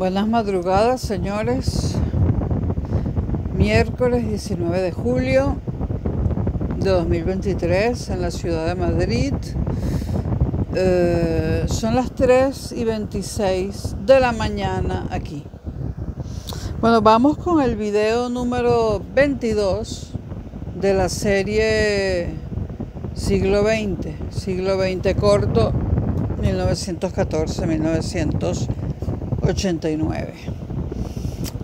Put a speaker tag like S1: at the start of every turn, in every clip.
S1: Buenas madrugadas, señores. Miércoles 19 de julio de 2023 en la ciudad de Madrid. Son las 3:26 de la mañana aquí. Bueno, vamos con el video número 22 de la serie siglo XX corto, 1914-1989.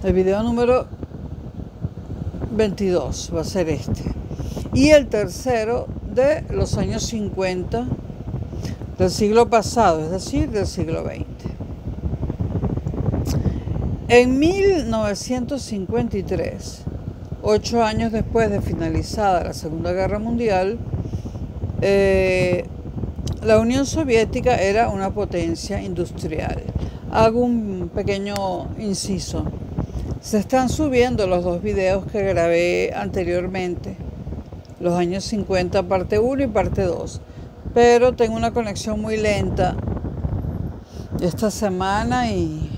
S1: El video número 22 va a ser este. Y el tercero de los años 50 del siglo pasado, es decir, del siglo XX. En 1953, 8 años después de finalizada la Segunda Guerra Mundial, la Unión Soviética era una potencia industrial. Hago un pequeño inciso. Se están subiendo los dos videos que grabé anteriormente, los años 50 parte 1 y parte 2, pero tengo una conexión muy lenta esta semana y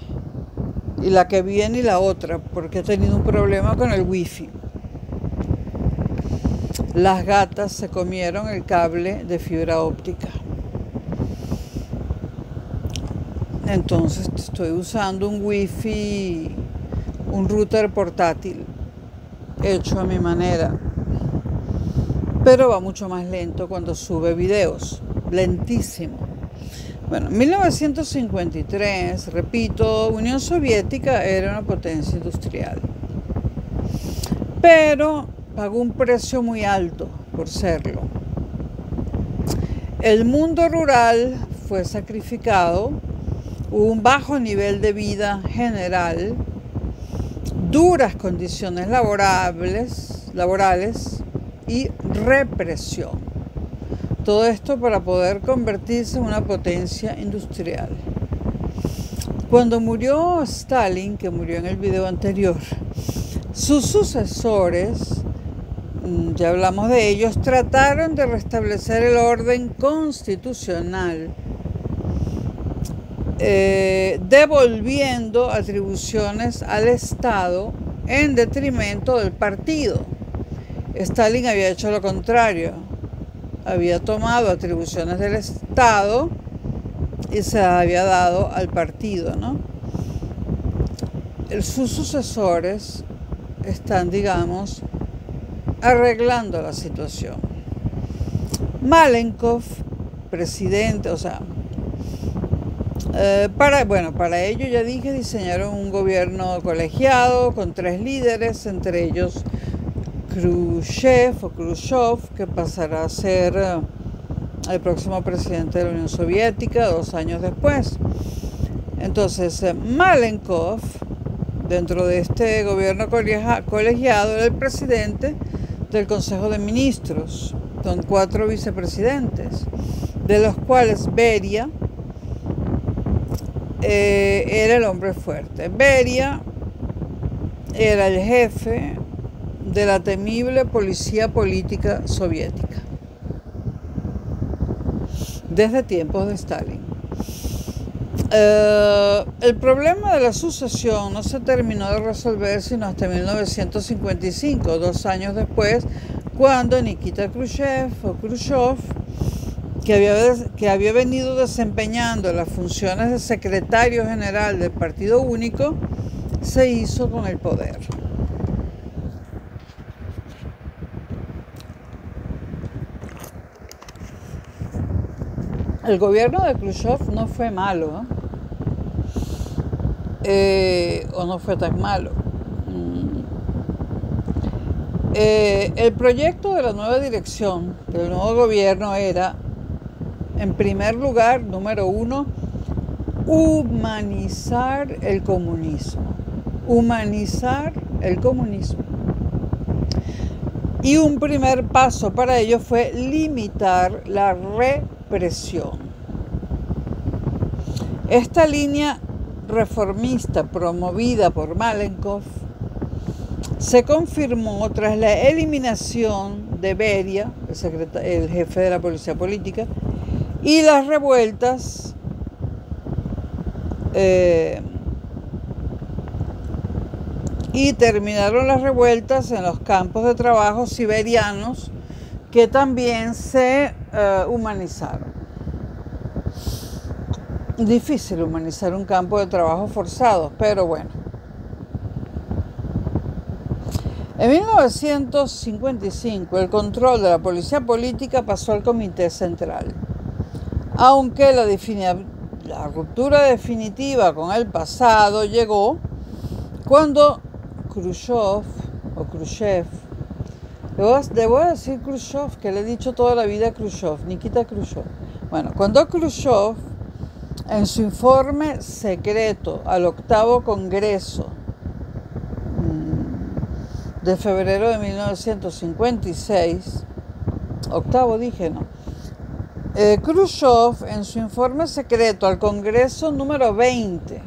S1: la que viene y la otra, porque he tenido un problema con el wifi. Las gatas se comieron el cable de fibra óptica. Entonces estoy usando un wifi, un router portátil, hecho a mi manera, pero va mucho más lento cuando sube videos, lentísimo. Bueno, en 1953, repito, Unión Soviética era una potencia industrial, pero pagó un precio muy alto por serlo. El mundo rural fue sacrificado, hubo un bajo nivel de vida general, duras condiciones laborales y represión. Todo esto para poder convertirse en una potencia industrial. Cuando murió Stalin, que murió en el video anterior, sus sucesores, ya hablamos de ellos, trataron de restablecer el orden constitucional, devolviendo atribuciones al Estado en detrimento del partido. Stalin había hecho lo contrario, había tomado atribuciones del Estado y se las había dado al partido, ¿no? Sus sucesores están, digamos, arreglando la situación. Malenkov, presidente, para ello, ya dije, diseñaron un gobierno colegiado con 3 líderes, entre ellos Khrushchev, que pasará a ser el próximo presidente de la Unión Soviética 2 años después. Entonces, Malenkov, dentro de este gobierno colegiado, era el presidente del Consejo de Ministros. Son 4 vicepresidentes, de los cuales Beria era el hombre fuerte. Beria era el jefe de la temible policía política soviética desde tiempos de Stalin. El problema de la sucesión no se terminó de resolver sino hasta 1955, 2 años después, cuando Nikita Khrushchev, que había venido desempeñando las funciones de secretario general del Partido Único, se hizo con el poder. El gobierno de Khrushchev no fue malo, o no fue tan malo. El proyecto de la nueva dirección del nuevo gobierno era, en primer lugar, número 1, humanizar el comunismo. Y un primer paso para ello fue limitar la represión. Esta línea reformista promovida por Malenkov se confirmó tras la eliminación de Beria, el jefe de la policía política, y las revueltas y terminaron las revueltas en los campos de trabajo siberianos, que también se humanizaron. Difícil humanizar un campo de trabajo forzado, pero bueno. En 1955 el control de la policía política pasó al Comité Central, aunque la ruptura definitiva con el pasado llegó cuando Khrushchev, debo decir Khrushchev, que le he dicho toda la vida Khrushchev, Nikita Khrushchev. Bueno, cuando Khrushchev, en su informe secreto al 8º Congreso de febrero de 1956, octavo dije, ¿no? Khrushchev, en su informe secreto al Congreso número 20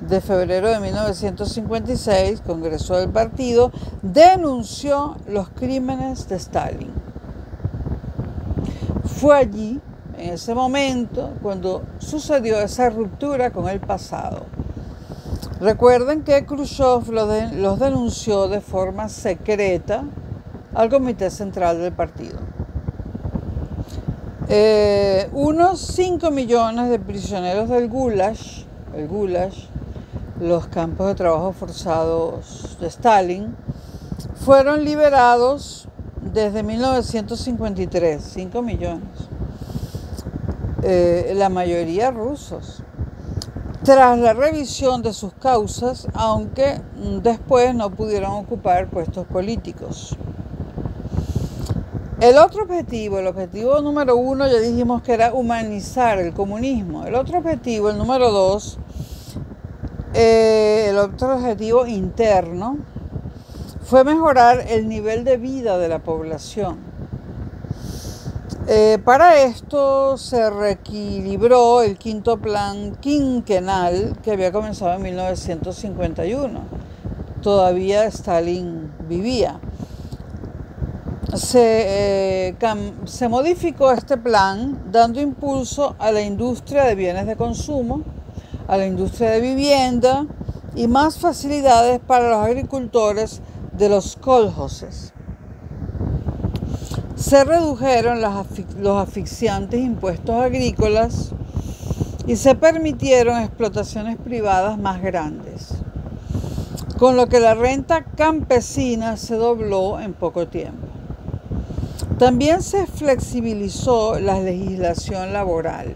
S1: de febrero de 1956, Congreso del Partido, denunció los crímenes de Stalin. Fue allí, en ese momento, cuando sucedió esa ruptura con el pasado. Recuerden que Khrushchev los denunció de forma secreta al Comité Central del Partido. Unos 5 millones de prisioneros del Gulag, los campos de trabajo forzados de Stalin, fueron liberados desde 1953, 5 millones, la mayoría rusos, tras la revisión de sus causas, aunque después no pudieron ocupar puestos políticos. El objetivo número 1, ya dijimos que era humanizar el comunismo. El otro objetivo, el número 2, el otro objetivo interno, fue mejorar el nivel de vida de la población. Para esto se reequilibró el quinto plan quinquenal que había comenzado en 1951. Todavía Stalin vivía. Se modificó este plan dando impulso a la industria de bienes de consumo, a la industria de vivienda y más facilidades para los agricultores de los kolhoses. Se redujeron los asfixiantes impuestos agrícolas y se permitieron explotaciones privadas más grandes, con lo que la renta campesina se dobló en poco tiempo. También se flexibilizó la legislación laboral.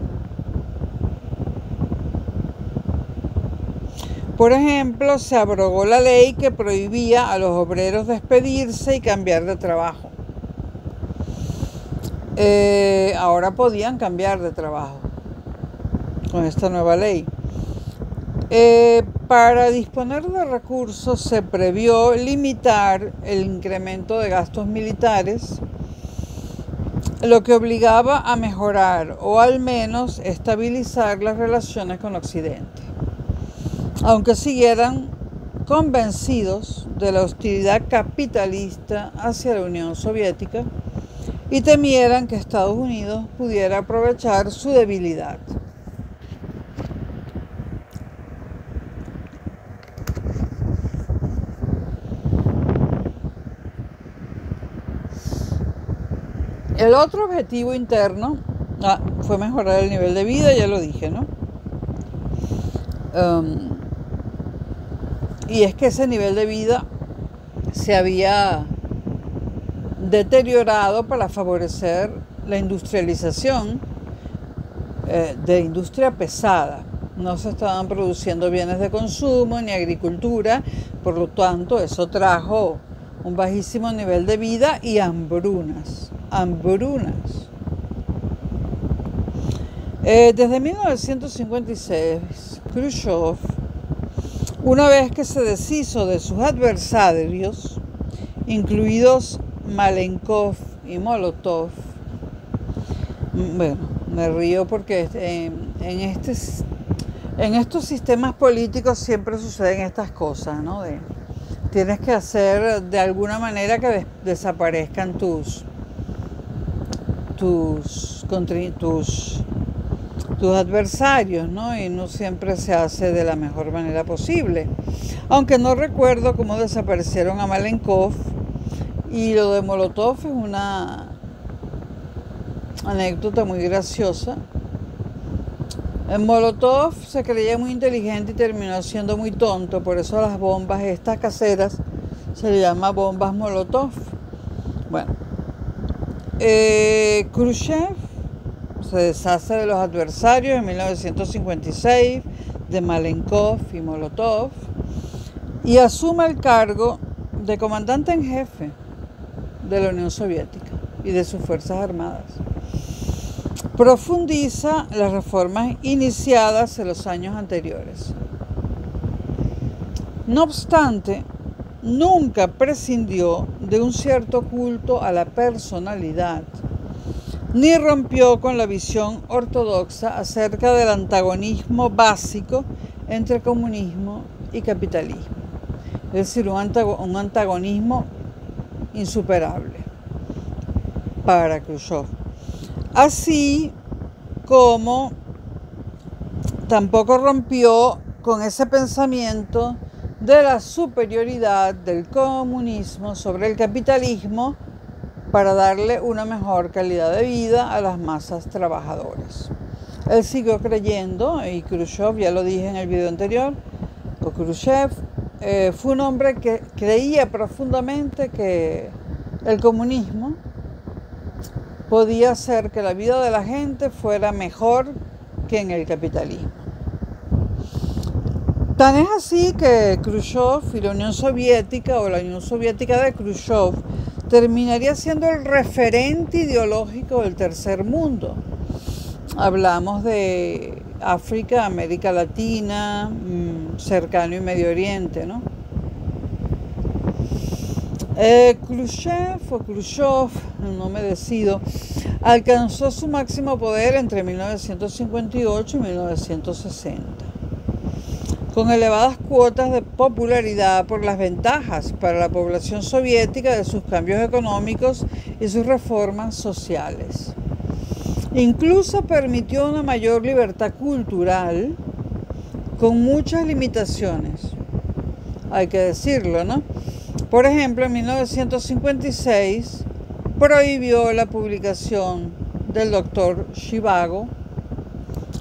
S1: Por ejemplo, se abrogó la ley que prohibía a los obreros despedirse y cambiar de trabajo. Ahora podían cambiar de trabajo con esta nueva ley. Para disponer de recursos se previó limitar el incremento de gastos militares, lo que obligaba a mejorar o al menos estabilizar las relaciones con Occidente, aunque siguieran convencidos de la hostilidad capitalista hacia la Unión Soviética y temieran que Estados Unidos pudiera aprovechar su debilidad. El otro objetivo interno fue mejorar el nivel de vida, ya lo dije, ¿no? Y es que ese nivel de vida se había deteriorado para favorecer la industrialización de industria pesada. No se estaban produciendo bienes de consumo ni agricultura, por lo tanto eso trajo un bajísimo nivel de vida y hambrunas. Desde 1956, Khrushchev, una vez que se deshizo de sus adversarios, incluidos Malenkov y Molotov, bueno, me río porque en estos sistemas políticos siempre suceden estas cosas, ¿no? Tienes que hacer de alguna manera que desaparezcan tus tus adversarios, ¿no? Y no siempre se hace de la mejor manera posible. Aunque no recuerdo cómo desaparecieron a Malenkov, y lo de Molotov es una anécdota muy graciosa. En Molotov se creía muy inteligente y terminó siendo muy tonto, por eso las bombas estas caseras se le llama bombas Molotov. Bueno, Khrushchev se deshace de los adversarios en 1956, de Malenkov y Molotov, y asume el cargo de comandante en jefe de la Unión Soviética y de sus Fuerzas Armadas. Profundiza las reformas iniciadas en los años anteriores. No obstante, nunca prescindió de un cierto culto a la personalidad, ni rompió con la visión ortodoxa acerca del antagonismo básico entre comunismo y capitalismo, es decir, un antagonismo insuperable para Khrushchev. Así como tampoco rompió con ese pensamiento de la superioridad del comunismo sobre el capitalismo para darle una mejor calidad de vida a las masas trabajadoras. Él siguió creyendo, y Khrushchev, ya lo dije en el video anterior, Khrushchev fue un hombre que creía profundamente que el comunismo podía hacer que la vida de la gente fuera mejor que en el capitalismo. Tan es así que Khrushchev y la Unión Soviética, o la Unión Soviética de Khrushchev, terminaría siendo el referente ideológico del tercer mundo. Hablamos de África, América Latina, cercano y Medio Oriente, ¿no? Khrushchev o Khrushchev, no me decido, alcanzó su máximo poder entre 1958 y 1960, con elevadas cuotas de popularidad por las ventajas para la población soviética de sus cambios económicos y sus reformas sociales. Incluso permitió una mayor libertad cultural con muchas limitaciones, hay que decirlo, ¿no? Por ejemplo, en 1956 prohibió la publicación del Doctor Zhivago,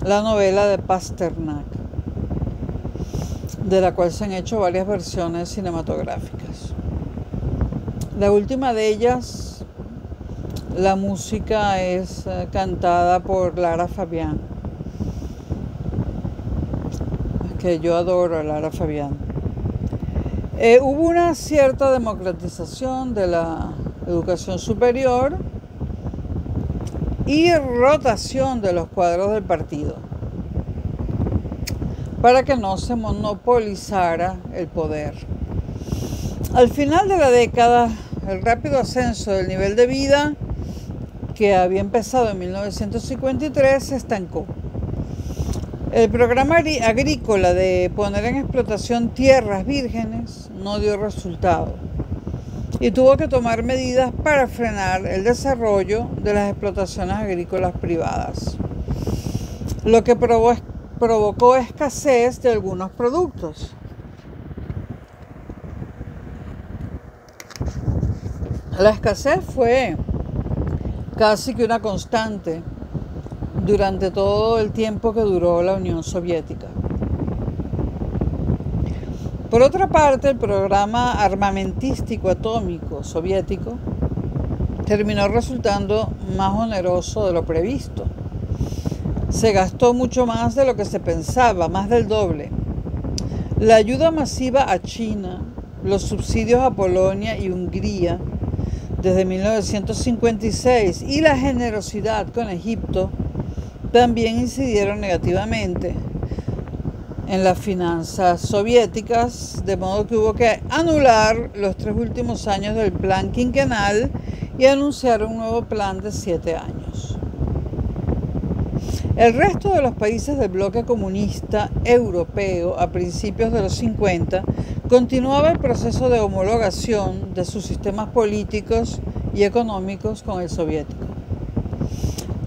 S1: la novela de Pasternak, de la cual se han hecho varias versiones cinematográficas. La última de ellas, la música es cantada por Lara Fabián, que yo adoro a Lara Fabián. Hubo una cierta democratización de la educación superior y rotación de los cuadros del partido para que no se monopolizara el poder. Al final de la década, el rápido ascenso del nivel de vida, que había empezado en 1953, se estancó. El programa agrícola de poner en explotación tierras vírgenes no dio resultado y tuvo que tomar medidas para frenar el desarrollo de las explotaciones agrícolas privadas, lo que provocó escasez de algunos productos. La escasez fue casi que una constante durante todo el tiempo que duró la Unión Soviética. Por otra parte, el programa armamentístico atómico soviético terminó resultando más oneroso de lo previsto. Se gastó mucho más de lo que se pensaba, más del doble. La ayuda masiva a China, los subsidios a Polonia y Hungría desde 1956 y la generosidad con Egipto también incidieron negativamente en las finanzas soviéticas, de modo que hubo que anular los 3 últimos años del plan quinquenal y anunciar un nuevo plan de 7 años. El resto de los países del bloque comunista europeo a principios de los 50 continuaba el proceso de homologación de sus sistemas políticos y económicos con el soviético.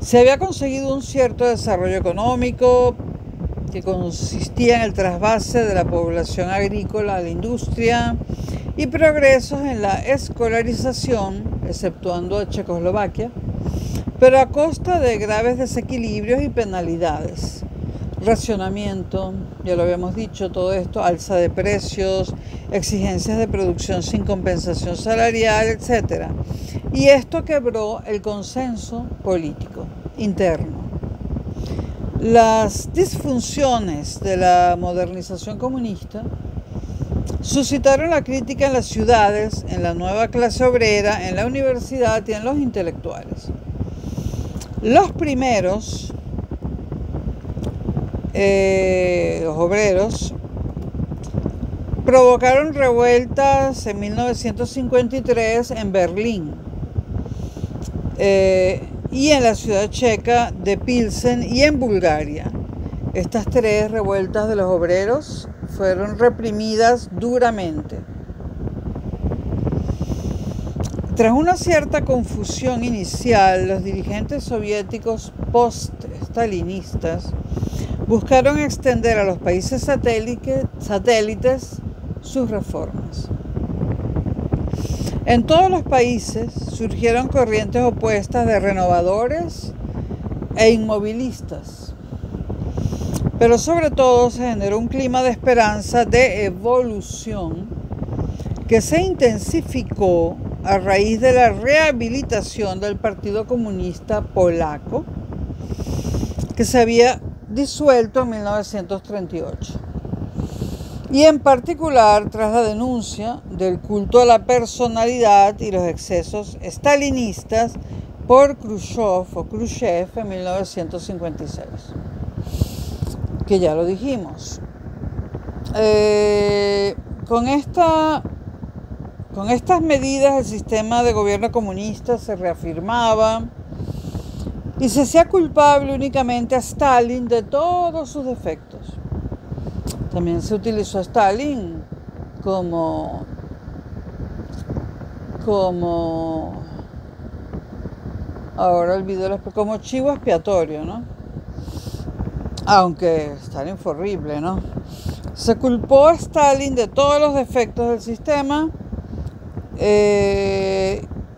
S1: Se había conseguido un cierto desarrollo económico que consistía en el trasvase de la población agrícola a la industria y progresos en la escolarización, exceptuando a Checoslovaquia, pero a costa de graves desequilibrios y penalidades. Racionamiento, ya lo habíamos dicho, todo esto, alza de precios, exigencias de producción sin compensación salarial, etc. Y esto quebró el consenso político interno. Las disfunciones de la modernización comunista suscitaron la crítica en las ciudades, en la nueva clase obrera, en la universidad y en los intelectuales. Los primeros, los obreros, provocaron revueltas en 1953 en Berlín y en la ciudad checa de Pilsen y en Bulgaria. Estas tres revueltas de los obreros fueron reprimidas duramente. Tras una cierta confusión inicial, los dirigentes soviéticos post-stalinistas buscaron extender a los países satélites sus reformas. En todos los países surgieron corrientes opuestas de renovadores e inmovilistas, pero sobre todo se generó un clima de esperanza de evolución que se intensificó a raíz de la rehabilitación del Partido Comunista Polaco, que se había disuelto en 1938. Y en particular tras la denuncia del culto a la personalidad y los excesos stalinistas por Khrushchev en 1956, que ya lo dijimos. Con estas medidas el sistema de gobierno comunista se reafirmaba y se hacía culpable únicamente a Stalin de todos sus defectos. También se utilizó a Stalin como ahora olvido como chivo expiatorio, ¿no? Aunque Stalin fue horrible, ¿no? Se culpó a Stalin de todos los defectos del sistema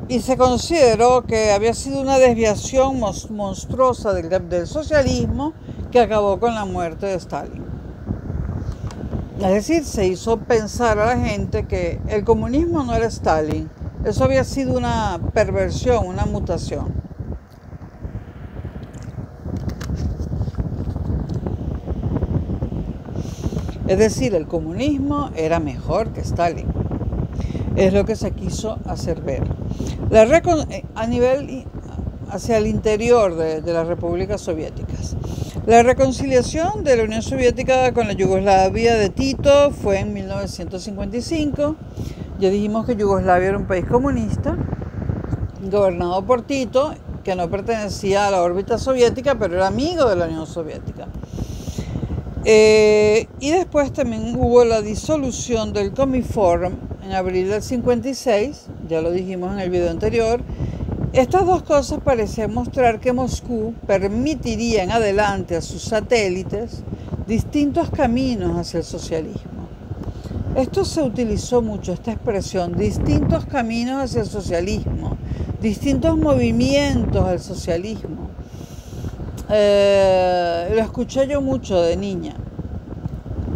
S1: y se consideró que había sido una desviación monstruosa del socialismo que acabó con la muerte de Stalin. Es decir, se hizo pensar a la gente que el comunismo no era Stalin, eso había sido una perversión, una mutación. Es decir, el comunismo era mejor que Stalin. Es lo que se quiso hacer ver. A nivel hacia el interior de las repúblicas soviéticas. La reconciliación de la Unión Soviética con la Yugoslavia de Tito fue en 1955. Ya dijimos que Yugoslavia era un país comunista, gobernado por Tito, que no pertenecía a la órbita soviética, pero era amigo de la Unión Soviética. Y después también hubo la disolución del Comiform en abril del 56, ya lo dijimos en el video anterior. Estas dos cosas parecían mostrar que Moscú permitiría en adelante a sus satélites distintos caminos hacia el socialismo. Esto se utilizó mucho, esta expresión, distintos caminos hacia el socialismo, distintos movimientos al socialismo. Lo escuché yo mucho de niña,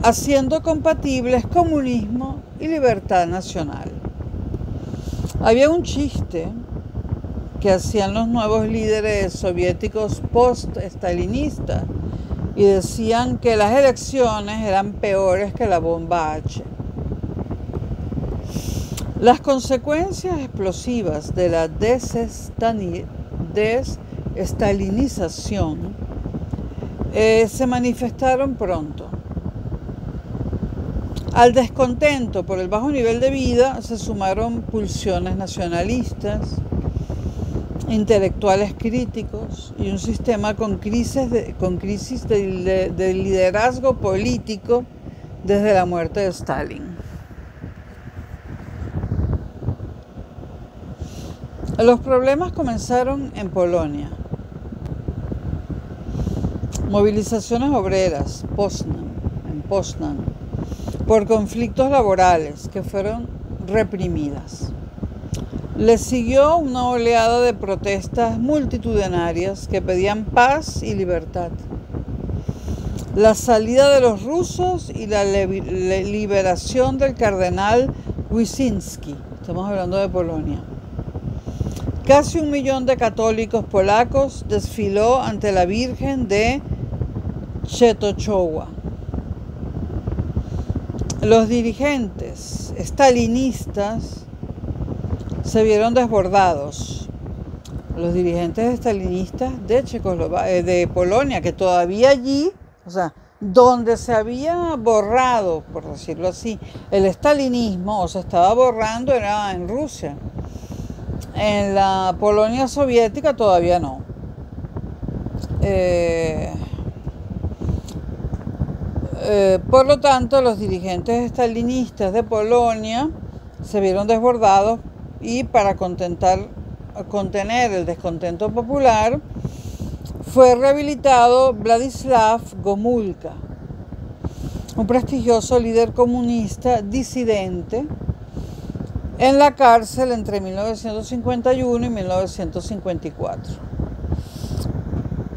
S1: haciendo compatibles comunismo y libertad nacional. Había un chiste que hacían los nuevos líderes soviéticos post-stalinistas y decían que las elecciones eran peores que la bomba H. Las consecuencias explosivas de la desestalinización se manifestaron pronto. Al descontento por el bajo nivel de vida se sumaron pulsiones nacionalistas, intelectuales críticos y un sistema con crisis de liderazgo político desde la muerte de Stalin. Los problemas comenzaron en Polonia. movilizaciones obreras, en Poznan, por conflictos laborales que fueron reprimidas. Le siguió una oleada de protestas multitudinarias que pedían paz y libertad, la salida de los rusos y la liberación del cardenal Wyszynski. Estamos hablando de Polonia. Casi 1 millón de católicos polacos desfiló ante la Virgen de Częstochowa. Los dirigentes stalinistas se vieron desbordados. Los dirigentes stalinistas de Polonia, que todavía allí, o sea, donde se había borrado, por decirlo así, el stalinismo, o se estaba borrando, era en Rusia. En la Polonia soviética todavía no. Por lo tanto, los dirigentes stalinistas de Polonia se vieron desbordados y para contener el descontento popular fue rehabilitado Władysław Gomułka, un prestigioso líder comunista disidente, en la cárcel entre 1951 y 1954,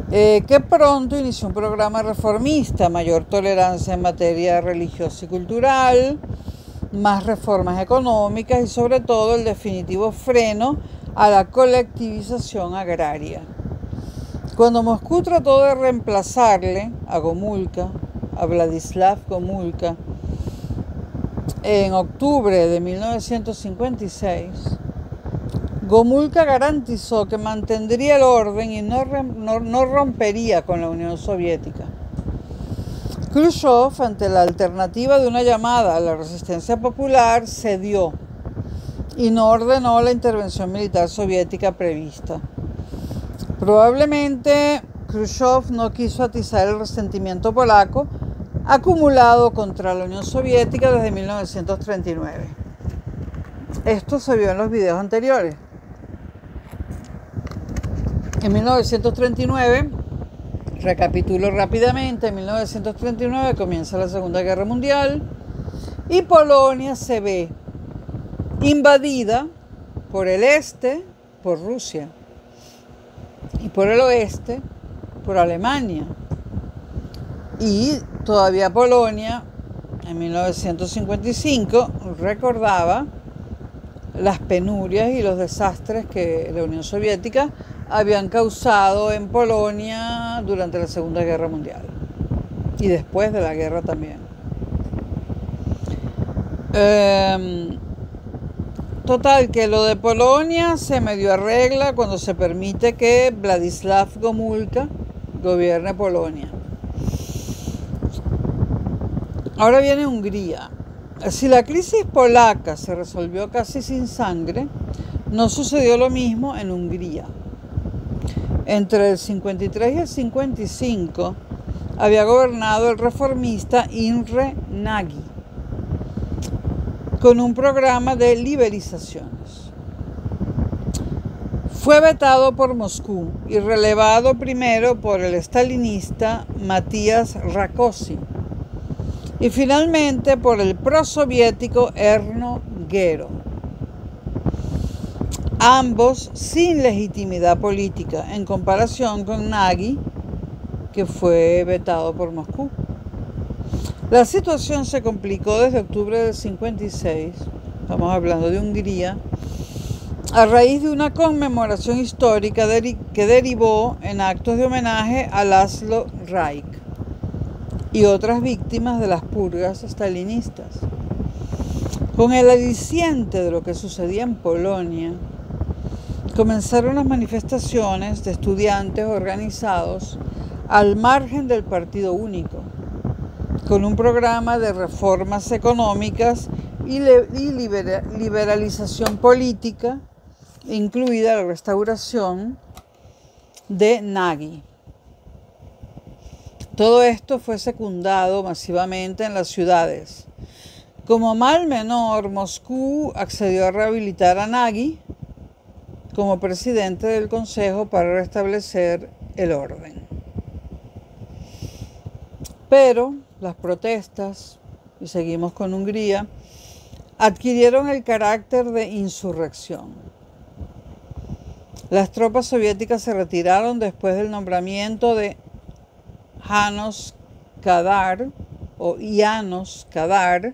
S1: que pronto inició un programa reformista, mayor tolerancia en materia religiosa y cultural, más reformas económicas y sobre todo el definitivo freno a la colectivización agraria. Cuando Moscú trató de reemplazarle a Władysław Gomułka, en octubre de 1956, Gomułka garantizó que mantendría el orden y no rompería con la Unión Soviética. Khrushchev, ante la alternativa de una llamada a la resistencia popular, cedió y no ordenó la intervención militar soviética prevista. Probablemente Khrushchev no quiso atizar el resentimiento polaco acumulado contra la Unión Soviética desde 1939. Esto se vio en los videos anteriores. En 1939, recapitulo rápidamente, en 1939 comienza la Segunda Guerra Mundial y Polonia se ve invadida por el este, por Rusia, y por el oeste, por Alemania. Y todavía Polonia, en 1955, recordaba las penurias y los desastres que la Unión Soviética habían causado en Polonia durante la Segunda Guerra Mundial y después de la guerra también. Total, que lo de Polonia se medio arregla cuando se permite que Władysław Gomułka gobierne Polonia. Ahora viene Hungría. Si la crisis polaca se resolvió casi sin sangre, no sucedió lo mismo en Hungría. Entre el 53 y el 55 había gobernado el reformista Imre Nagy, con un programa de liberalizaciones. Fue vetado por Moscú y relevado primero por el stalinista Matías Rákosi y finalmente por el prosoviético Erno Gero, ambos sin legitimidad política en comparación con Nagy, que fue vetado por Moscú. La situación se complicó desde octubre del 56, estamos hablando de Hungría, a raíz de una conmemoración histórica que derivó en actos de homenaje a László Rajk y otras víctimas de las purgas stalinistas. Con el aliciente de lo que sucedía en Polonia, comenzaron las manifestaciones de estudiantes organizados al margen del Partido Único, con un programa de reformas económicas y liberalización política, incluida la restauración de Nagy. Todo esto fue secundado masivamente en las ciudades. Como mal menor, Moscú accedió a rehabilitar a Nagy como presidente del Consejo para restablecer el orden. Pero las protestas, y seguimos con Hungría, adquirieron el carácter de insurrección. Las tropas soviéticas se retiraron después del nombramiento de János Kadar, o János Kadar,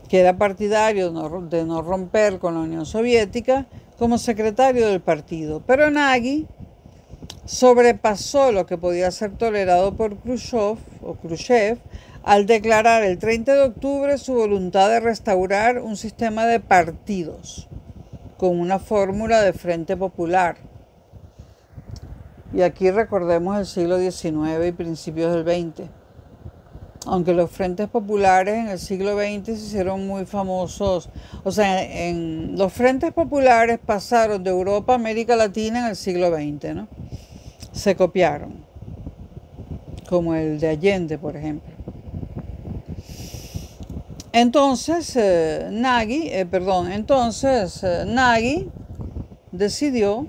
S1: que era partidario de no romper con la Unión Soviética, como secretario del partido. Pero Nagy sobrepasó lo que podía ser tolerado por Khrushchev al declarar el 30 de octubre su voluntad de restaurar un sistema de partidos con una fórmula de Frente Popular. Y aquí recordemos el siglo XIX y principios del XX. Aunque los frentes populares en el siglo XX se hicieron muy famosos, o sea, los frentes populares pasaron de Europa a América Latina en el siglo XX, ¿no? Se copiaron, como el de Allende, por ejemplo. Entonces, Nagy decidió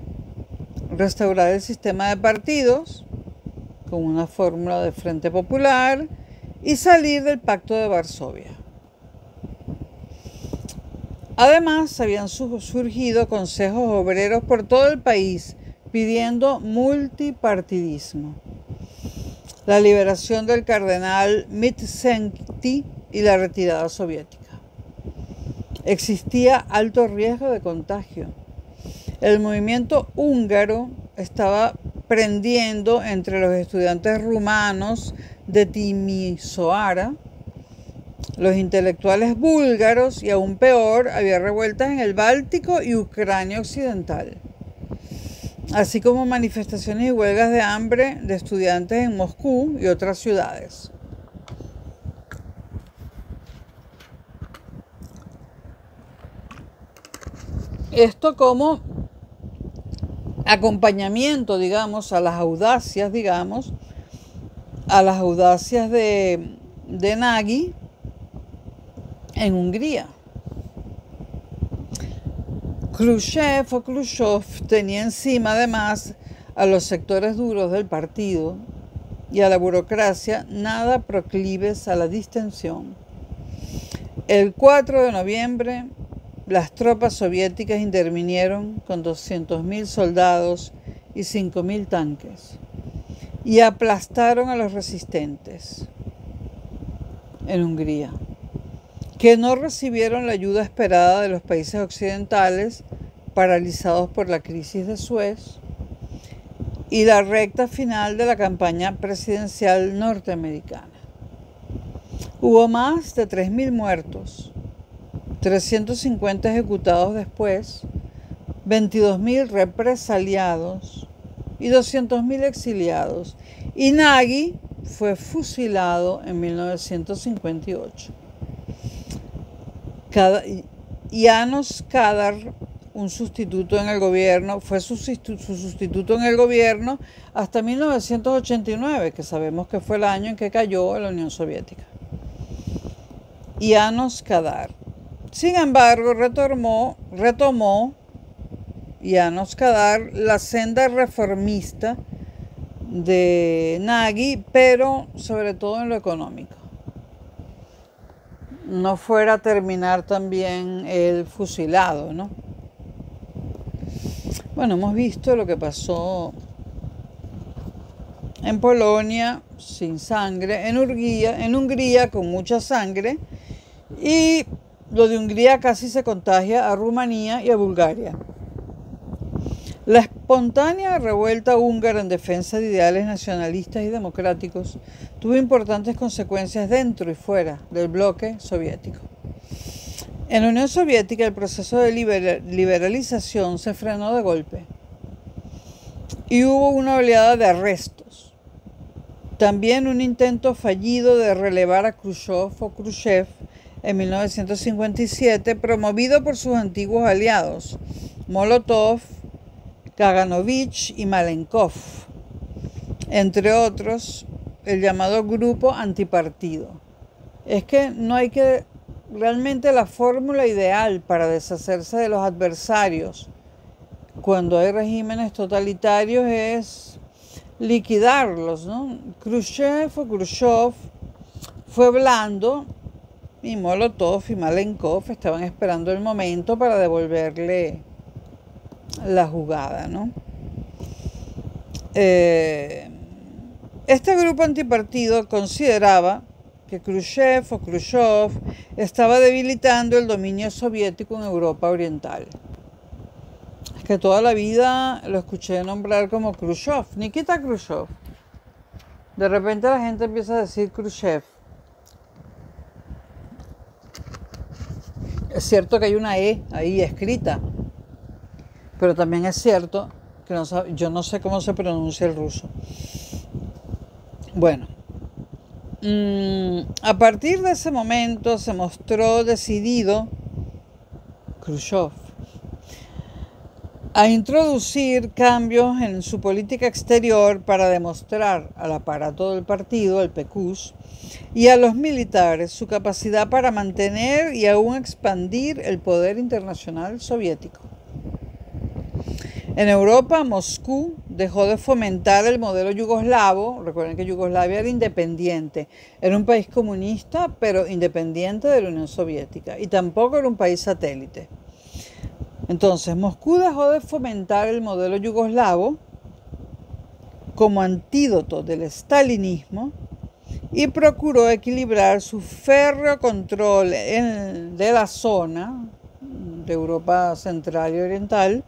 S1: restaurar el sistema de partidos con una fórmula de Frente Popular y salir del Pacto de Varsovia. Además, habían surgido consejos obreros por todo el país pidiendo multipartidismo, la liberación del cardenal Mtsenty y la retirada soviética. Existía alto riesgo de contagio. El movimiento húngaro estaba prendiendo entre los estudiantes rumanos de Timisoara, los intelectuales búlgaros y aún peor, había revueltas en el Báltico y Ucrania Occidental, así como manifestaciones y huelgas de hambre de estudiantes en Moscú y otras ciudades. Esto como acompañamiento, digamos, a las audacias, de Nagy en Hungría. Khrushchev tenía encima además a los sectores duros del partido y a la burocracia nada proclives a la distensión. El 4 de noviembre, las tropas soviéticas intervinieron con 200.000 soldados y 5.000 tanques y aplastaron a los resistentes en Hungría, que no recibieron la ayuda esperada de los países occidentales, paralizados por la crisis de Suez y la recta final de la campaña presidencial norteamericana. Hubo más de 3.000 muertos, 350 ejecutados después, 22.000 represaliados y 200.000 exiliados. Y Nagy fue fusilado en 1958. János Kadar, un sustituto en el gobierno, fue su sustituto en el gobierno hasta 1989, que sabemos que fue el año en que cayó la Unión Soviética. János Kadar. Sin embargo, retomó János Kadar la senda reformista de Nagy, pero sobre todo en lo económico. No fuera a terminar también el fusilado, ¿no? Bueno, hemos visto lo que pasó en Polonia sin sangre, en Hungría con mucha sangre, y lo de Hungría casi se contagia a Rumanía y a Bulgaria. La espontánea revuelta húngara en defensa de ideales nacionalistas y democráticos tuvo importantes consecuencias dentro y fuera del bloque soviético. En la Unión Soviética el proceso de liberalización se frenó de golpe y hubo una oleada de arrestos. También un intento fallido de relevar a Khrushchev en 1957, promovido por sus antiguos aliados, Molotov, Kaganovich y Malenkov, entre otros, el llamado grupo antipartido. Es que no hay que realmente la fórmula ideal para deshacerse de los adversarios cuando hay regímenes totalitarios es liquidarlos, ¿no? Khrushchev o Khrushchev fue blando y Molotov y Malenkov estaban esperando el momento para devolverle la jugada, ¿no? Este grupo antipartido consideraba que Khrushchev o Khrushchev estaba debilitando el dominio soviético en Europa Oriental. Es que toda la vida lo escuché nombrar como Khrushchev, Nikita Khrushchev. De repente la gente empieza a decir Khrushchev. Es cierto que hay una E ahí escrita, pero también es cierto que yo no sé cómo se pronuncia el ruso. Bueno, a partir de ese momento se mostró decidido Khrushchev a introducir cambios en su política exterior para demostrar al aparato del partido, el PQS, y a los militares su capacidad para mantener y aún expandir el poder internacional soviético. En Europa, Moscú dejó de fomentar el modelo yugoslavo. Recuerden que Yugoslavia era independiente. Era un país comunista, pero independiente de la Unión Soviética. Y tampoco era un país satélite. Entonces, Moscú dejó de fomentar el modelo yugoslavo como antídoto del stalinismo y procuró equilibrar su férreo control de la zona de Europa Central y Oriental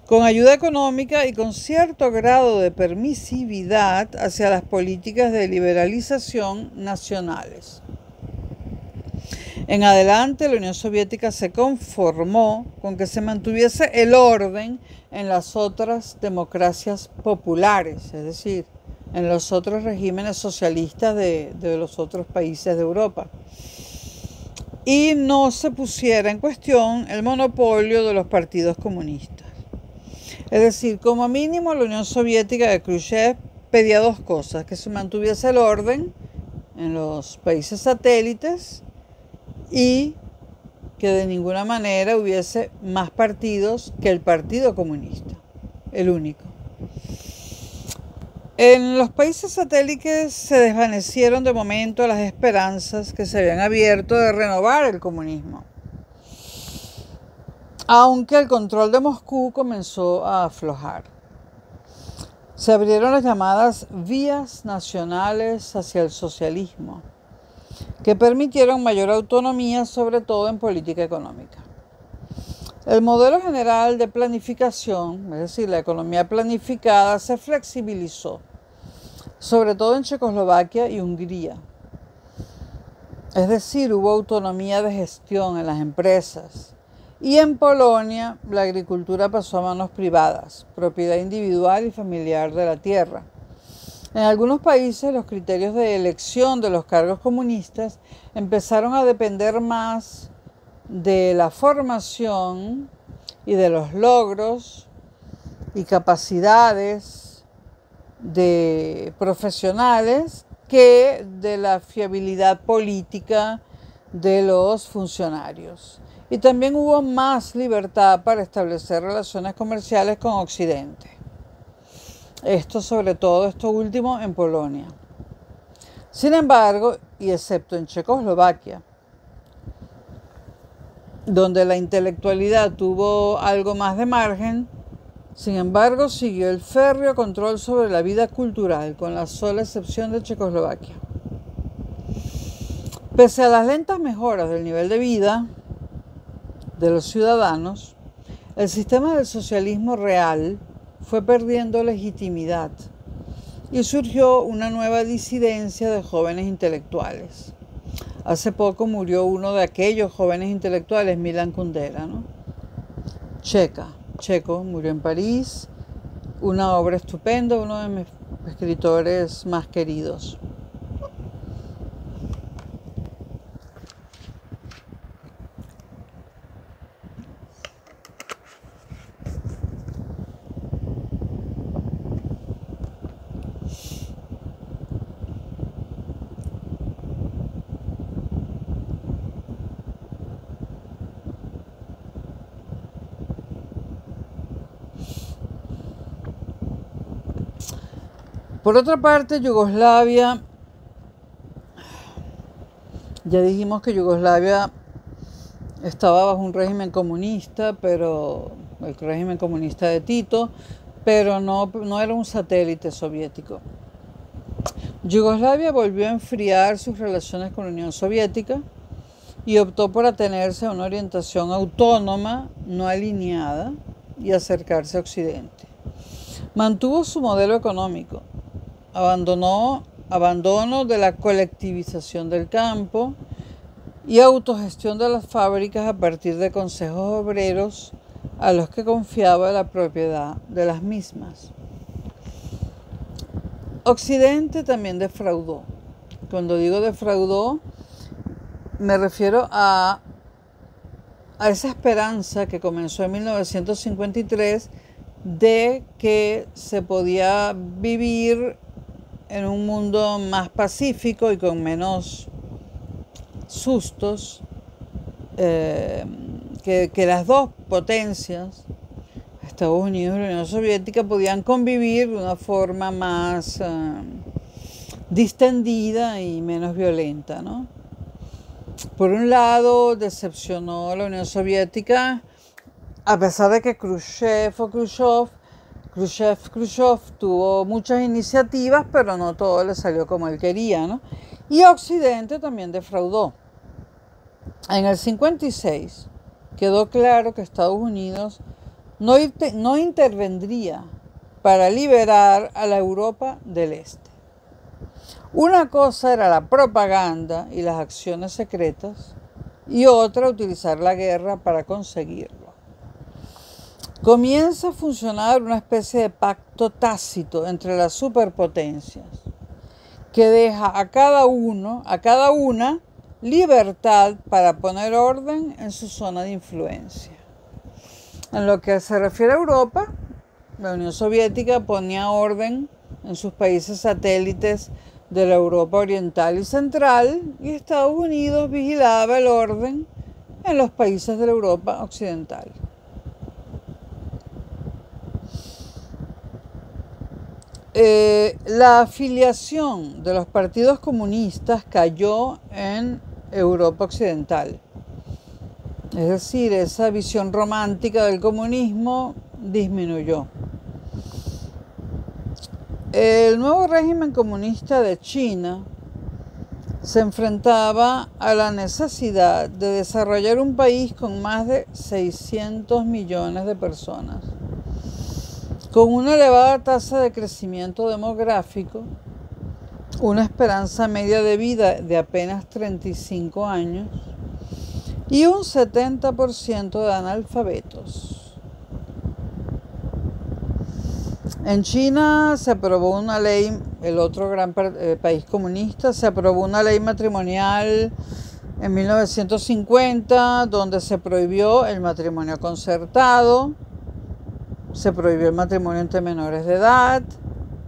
S1: con ayuda económica y con cierto grado de permisividad hacia las políticas de liberalización nacionales. En adelante, la Unión Soviética se conformó con que se mantuviese el orden en las otras democracias populares, es decir, en los otros regímenes socialistas de los otros países de Europa. Y no se pusiera en cuestión el monopolio de los partidos comunistas. Es decir, como mínimo la Unión Soviética de Khrushchev pedía dos cosas: que se mantuviese el orden en los países satélites y que de ninguna manera hubiese más partidos que el Partido Comunista, el único. En los países satélites se desvanecieron de momento las esperanzas que se habían abierto de renovar el comunismo, aunque el control de Moscú comenzó a aflojar. Se abrieron las llamadas vías nacionales hacia el socialismo, que permitieron mayor autonomía, sobre todo en política económica. El modelo general de planificación, es decir, la economía planificada, se flexibilizó, sobre todo en Checoslovaquia y Hungría. Es decir, hubo autonomía de gestión en las empresas. Y en Polonia, la agricultura pasó a manos privadas, propiedad individual y familiar de la tierra. En algunos países, los criterios de elección de los cargos comunistas empezaron a depender más de la formación y de los logros y capacidades de profesionales que de la fiabilidad política de los funcionarios. Y también hubo más libertad para establecer relaciones comerciales con Occidente. Esto último en Polonia. Sin embargo, y excepto en Checoslovaquia, donde la intelectualidad tuvo algo más de margen, sin embargo, siguió el férreo control sobre la vida cultural, con la sola excepción de Checoslovaquia. Pese a las lentas mejoras del nivel de vida de los ciudadanos, el sistema del socialismo real fue perdiendo legitimidad y surgió una nueva disidencia de jóvenes intelectuales. Hace poco murió uno de aquellos jóvenes intelectuales, Milan Kundera, ¿no? Checo, murió en París, una obra estupenda, uno de mis escritores más queridos. Por otra parte, Yugoslavia, ya dijimos que Yugoslavia estaba bajo un régimen comunista, pero el régimen comunista de Tito, pero no era un satélite soviético. Yugoslavia volvió a enfriar sus relaciones con la Unión Soviética y optó por atenerse a una orientación autónoma, no alineada, y acercarse a Occidente. Mantuvo su modelo económico, abandono de la colectivización del campo y autogestión de las fábricas a partir de consejos obreros a los que confiaba la propiedad de las mismas. Occidente también defraudó. Cuando digo defraudó, me refiero a esa esperanza que comenzó en 1953 de que se podía vivir en un mundo más pacífico y con menos sustos, que las dos potencias, Estados Unidos y la Unión Soviética, podían convivir de una forma más distendida y menos violenta, ¿no? Por un lado, decepcionó a la Unión Soviética, a pesar de que Khrushchev tuvo muchas iniciativas, pero no todo le salió como él quería, ¿no? Y Occidente también defraudó. En el 56 quedó claro que Estados Unidos no intervendría para liberar a la Europa del Este. Una cosa era la propaganda y las acciones secretas y otra utilizar la guerra para conseguirlo. Comienza a funcionar una especie de pacto tácito entre las superpotencias que deja a cada una libertad para poner orden en su zona de influencia. En lo que se refiere a Europa, la Unión Soviética ponía orden en sus países satélites de la Europa Oriental y Central, y Estados Unidos vigilaba el orden en los países de la Europa Occidental. La afiliación de los partidos comunistas cayó en Europa Occidental. Es decir, esa visión romántica del comunismo disminuyó. El nuevo régimen comunista de China se enfrentaba a la necesidad de desarrollar un país con más de 600 millones de personas, con una elevada tasa de crecimiento demográfico, una esperanza media de vida de apenas 35 años y un 70% de analfabetos. En China se aprobó una ley, el otro gran país comunista, se aprobó una ley matrimonial en 1950 donde se prohibió el matrimonio concertado, se prohibió el matrimonio entre menores de edad,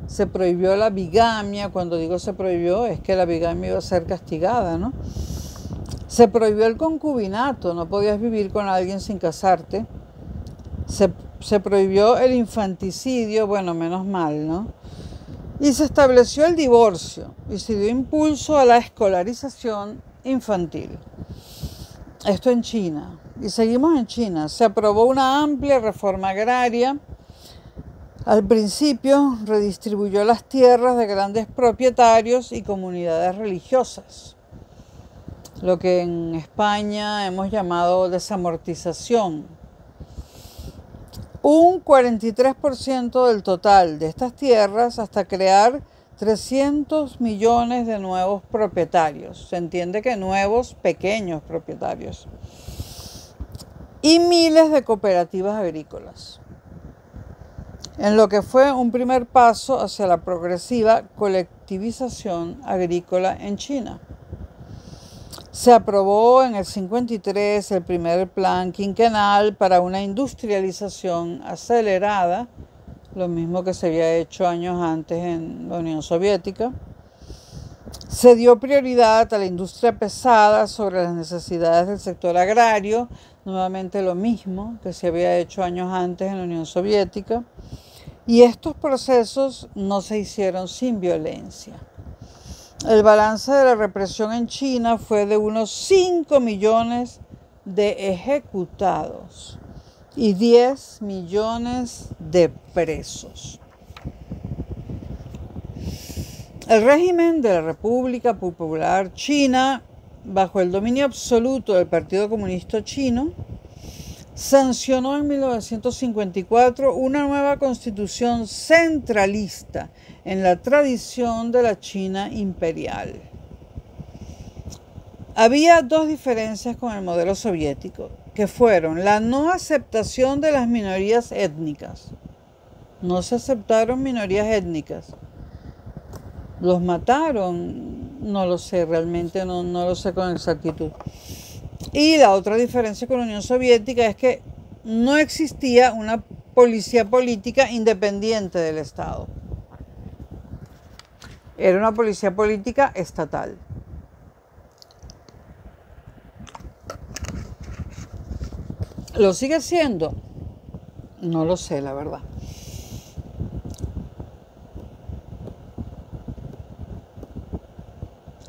S1: se prohibió la bigamia. Cuando digo se prohibió es que la bigamia iba a ser castigada, ¿no? Se prohibió el concubinato, no podías vivir con alguien sin casarte. Se prohibió el infanticidio, bueno, menos mal, ¿no? Y se estableció el divorcio y se dio impulso a la escolarización infantil. Esto en China. Y seguimos en China. Se aprobó una amplia reforma agraria. Al principio redistribuyó las tierras de grandes propietarios y comunidades religiosas, lo que en España hemos llamado desamortización. Un 43% del total de estas tierras hasta crear 300 millones de nuevos propietarios. Se entiende que nuevos, pequeños propietarios. Y miles de cooperativas agrícolas. En lo que fue un primer paso hacia la progresiva colectivización agrícola en China. Se aprobó en el 53 el primer plan quinquenal para una industrialización acelerada, lo mismo que se había hecho años antes en la Unión Soviética. Se dio prioridad a la industria pesada sobre las necesidades del sector agrario, nuevamente lo mismo que se había hecho años antes en la Unión Soviética. Y estos procesos no se hicieron sin violencia. El balance de la represión en China fue de unos 5 millones de ejecutados y 10 millones de presos. El régimen de la República Popular China, bajo el dominio absoluto del Partido Comunista Chino, sancionó en 1954 una nueva constitución centralista en la tradición de la China imperial. Había dos diferencias con el modelo soviético, que fueron la no aceptación de las minorías étnicas. No se aceptaron minorías étnicas. ¿Los mataron? No lo sé, realmente no lo sé con exactitud. Y la otra diferencia con la Unión Soviética es que no existía una policía política independiente del Estado. Era una policía política estatal. ¿Lo sigue siendo? No lo sé, la verdad.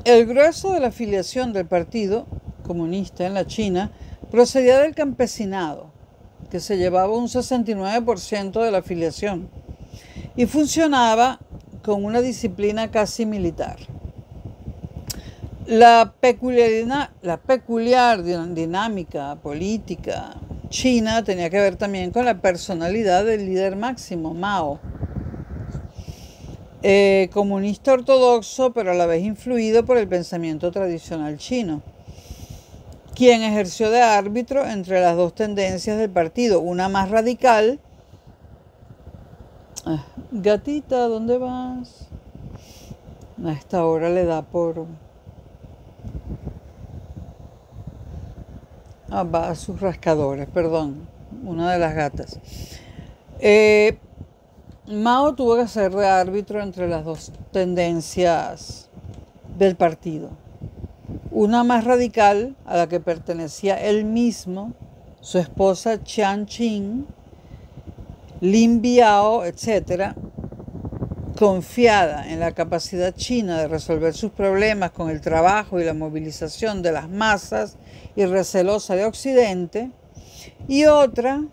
S1: El grueso de la afiliación del Partido Comunista en la China procedía del campesinado, que se llevaba un 69% de la afiliación, y funcionaba con una disciplina casi militar. La peculiar dinámica política china tenía que ver también con la personalidad del líder máximo, Mao. Comunista ortodoxo, pero a la vez influido por el pensamiento tradicional chino, quien ejerció de árbitro entre las dos tendencias del partido, una más radical. Gatita, ¿dónde vas? A esta hora le da por... va a sus rascadores, perdón, una de las gatas. Mao tuvo que ser de árbitro entre las dos tendencias del partido. Una más radical, a la que pertenecía él mismo, su esposa Chiang Ching, Lin Biao, etc., confiada en la capacidad china de resolver sus problemas con el trabajo y la movilización de las masas y recelosa de Occidente, y otra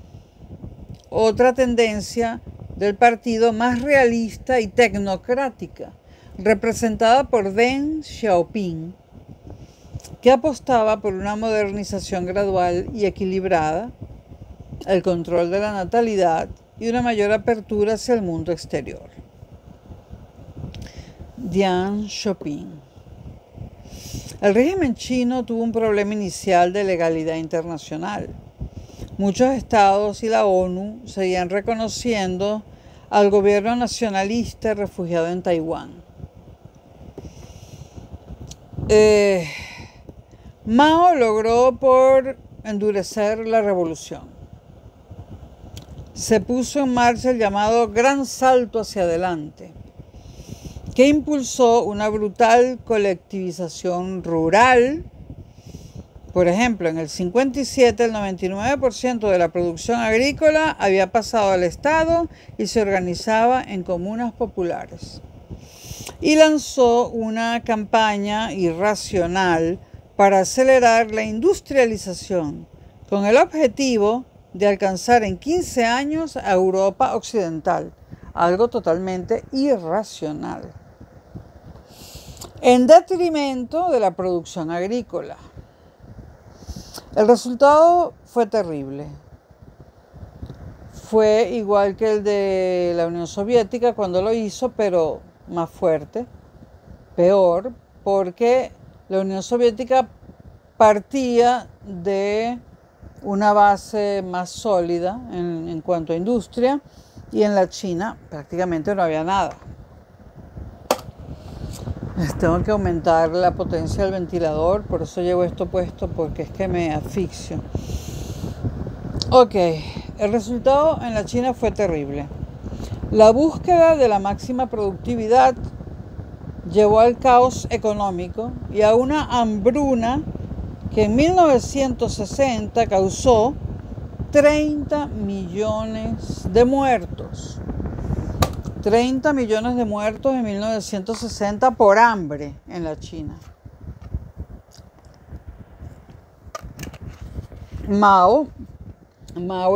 S1: tendencia del partido más realista y tecnocrática, representada por Deng Xiaoping, que apostaba por una modernización gradual y equilibrada, el control de la natalidad y una mayor apertura hacia el mundo exterior. Deng Xiaoping. El régimen chino tuvo un problema inicial de legalidad internacional. Muchos estados y la ONU seguían reconociendo al gobierno nacionalista refugiado en Taiwán. Mao logró por endurecer la revolución. Se puso en marcha el llamado Gran Salto hacia adelante, que impulsó una brutal colectivización rural. Por ejemplo, en el 57 el 99% de la producción agrícola había pasado al Estado y se organizaba en comunas populares. Y lanzó una campaña irracional para acelerar la industrialización, con el objetivo de alcanzar en 15 años a Europa Occidental, algo totalmente irracional, en detrimento de la producción agrícola. El resultado fue terrible. Fue igual que el de la Unión Soviética cuando lo hizo, pero más fuerte, peor, porque la Unión Soviética partía de una base más sólida en cuanto a industria, y en la China prácticamente no había nada. Tengo que aumentar la potencia del ventilador, por eso llevo esto puesto, porque es que me asfixio. Ok, el resultado en la China fue terrible. La búsqueda de la máxima productividad llevó al caos económico y a una hambruna que en 1960 causó 30 millones de muertos. 30 millones de muertos en 1960 por hambre en la China. Mao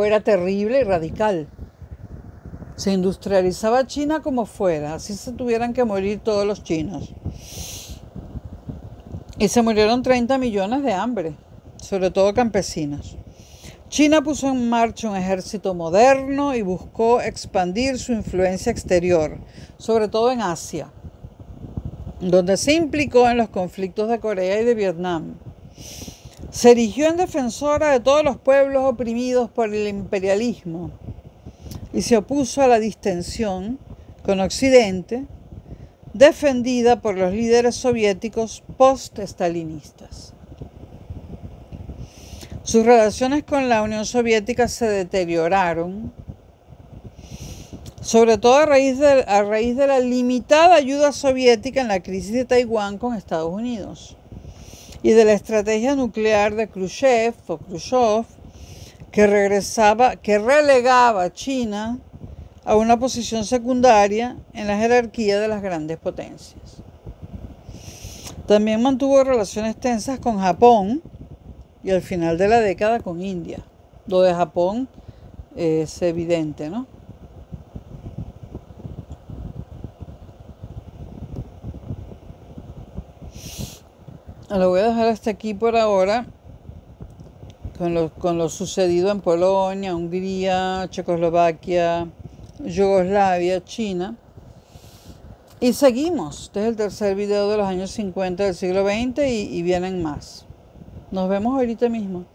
S1: era terrible y radical. Se industrializaba China como fuera, así se tuvieran que morir todos los chinos. Y se murieron 30 millones de hambre, sobre todo campesinos. China puso en marcha un ejército moderno y buscó expandir su influencia exterior, sobre todo en Asia, donde se implicó en los conflictos de Corea y de Vietnam. Se erigió en defensora de todos los pueblos oprimidos por el imperialismo y se opuso a la distensión con Occidente, defendida por los líderes soviéticos post-estalinistas. Sus relaciones con la Unión Soviética se deterioraron, sobre todo a raíz de la limitada ayuda soviética en la crisis de Taiwán con Estados Unidos y de la estrategia nuclear de Khrushchev que relegaba a China a una posición secundaria en la jerarquía de las grandes potencias. También mantuvo relaciones tensas con Japón y al final de la década con India. Lo de Japón es evidente, ¿no? Lo voy a dejar hasta aquí por ahora, con lo sucedido en Polonia, Hungría, Checoslovaquia, Yugoslavia, China. Y seguimos. Este es el tercer video de los años 50 del siglo XX y vienen más. Nos vemos ahorita mismo.